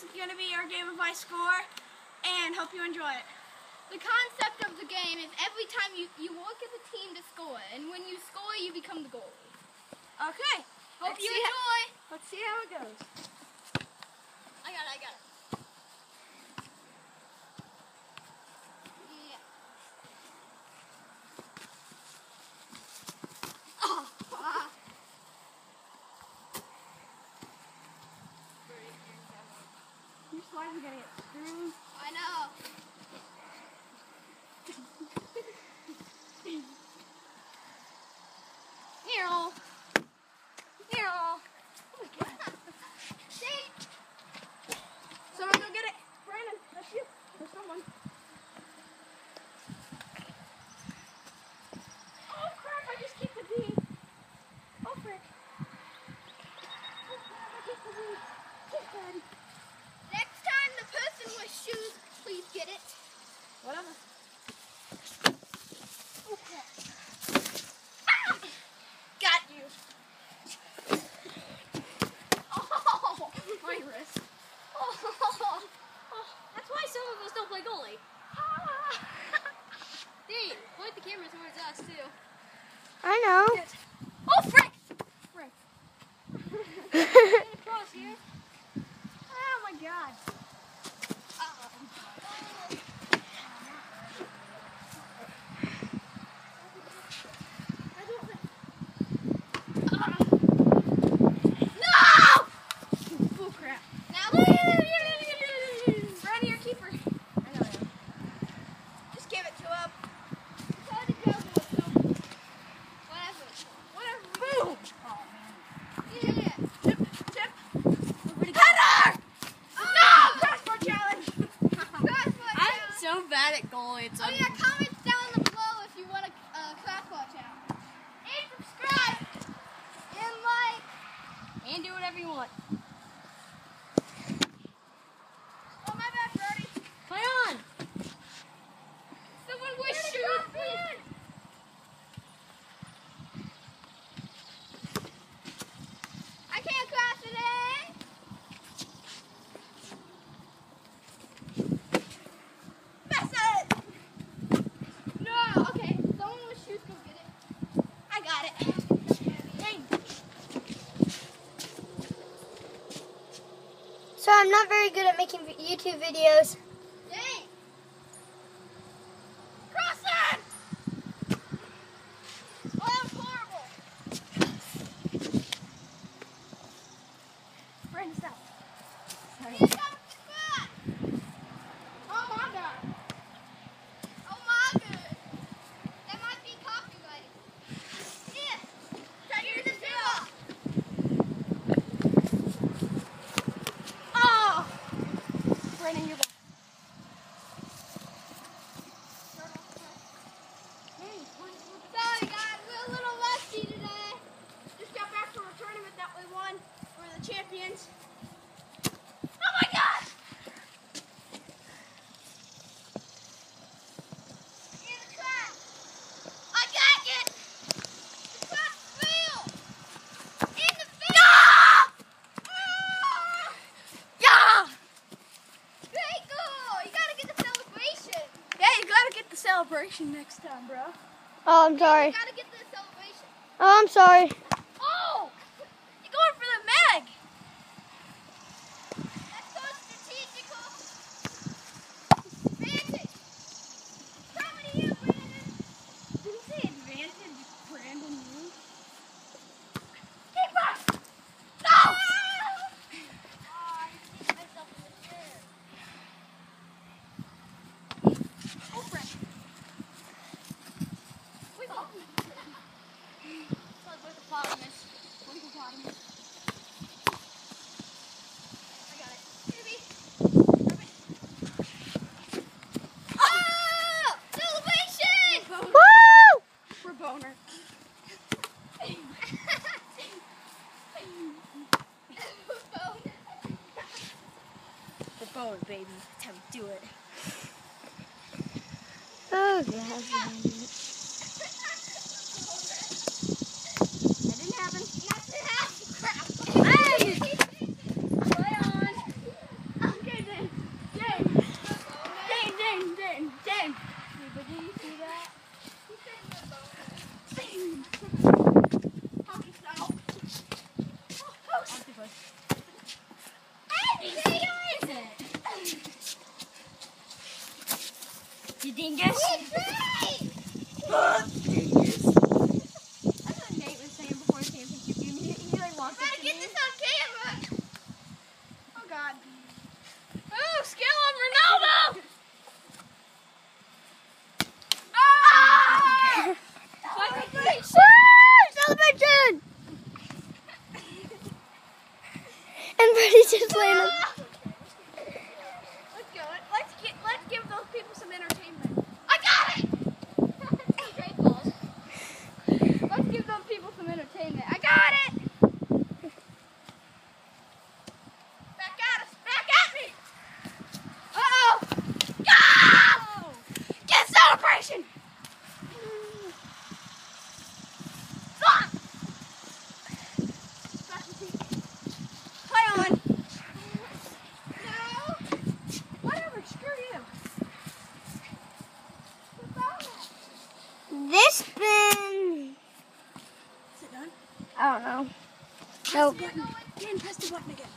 is going to be our game of I Score, and hope you enjoy it. The concept of the game is every time you look at the team to score, and when you score, you become the goalie. Okay. Hope you enjoy. Let's see how it goes. I got it. Yeah. Oh. Your slides are going to get screwed. I know. Someone go get it. Brandon, that's you. Or someone. Oh crap, I just kicked the D. Oh frick. Oh crap, I kicked the D. Kick Daddy. Next time, the person with shoes, please get it. Whatever. Oh crap. Ah! Got you. Oh, My wrist. oh. That's why some of us don't play goalie. Dave, point the camera towards us too. I know. Oh, frick! Get across here. Oh my god. Oh crap. Now, Brandon, your keeper. I know him. just give it to him. Try to go with him. Whatever. Boom! Oh man. Yeah. Tip. Header! No! Crossbar challenge. I'm So bad at goalie. It's Oh yeah, comment down below if you want a crossbar challenge. And subscribe. And like. and do whatever you want. Oh my bad, Brody. Play on. Someone with shoes, please. I can't cross it in. Miss it. No. Okay. Someone with shoes, go get it. I got it. Dang. So I'm not very good at making YouTube videos. Dang. Cross it. Oh, that was horrible. Brandon, stop. Sorry. He's got the spot. Oh my god. Oh my god. That might be copyrighted. Yeah. Try to use the Oh! Brandon, you're back. Sorry guys, we're a little rusty today. Just got back from a tournament that we won. We're the champions. Oh my god! In the crack. I got it! The crack's real! In the field! Yeah! Great goal! You gotta get the celebration. Yeah, you gotta get the celebration next time, bro. Oh, I'm sorry. You gotta get the celebration. Oh, I'm sorry. Oh! You're going for the Meg! That's so strategical. Advantage. Coming to you, Brandon. Did you say advantage, Brandon? You? Keep us! No! I hit myself in the chair. Oh, frick. Wait, oh. Where's the hippopotamus? Where's the hippopotamus? I got it. Baby. Oh! Celebration! Woo! We're boner. We're boner, baby. That's how we do it. Oh, God. That didn't happen. Crap. Hey! Play on. dingus. Dingus. That's what Nate was saying before he came to you. He like walked up Gotta to get me. this on camera. Oh God. Oh, skill on Ronaldo. Celebration! And Freddie just landed. Let's go. Let's give those people some entertainment. I got it. Great balls. Let's give those people some entertainment. I got it. Back at us. Back at me. Uh-oh. Go! Get celebration. Stop. Play on. No. Whatever. Screw you. This spin. Is it done? I don't know. Press Nope. the button. Dan, press the button again.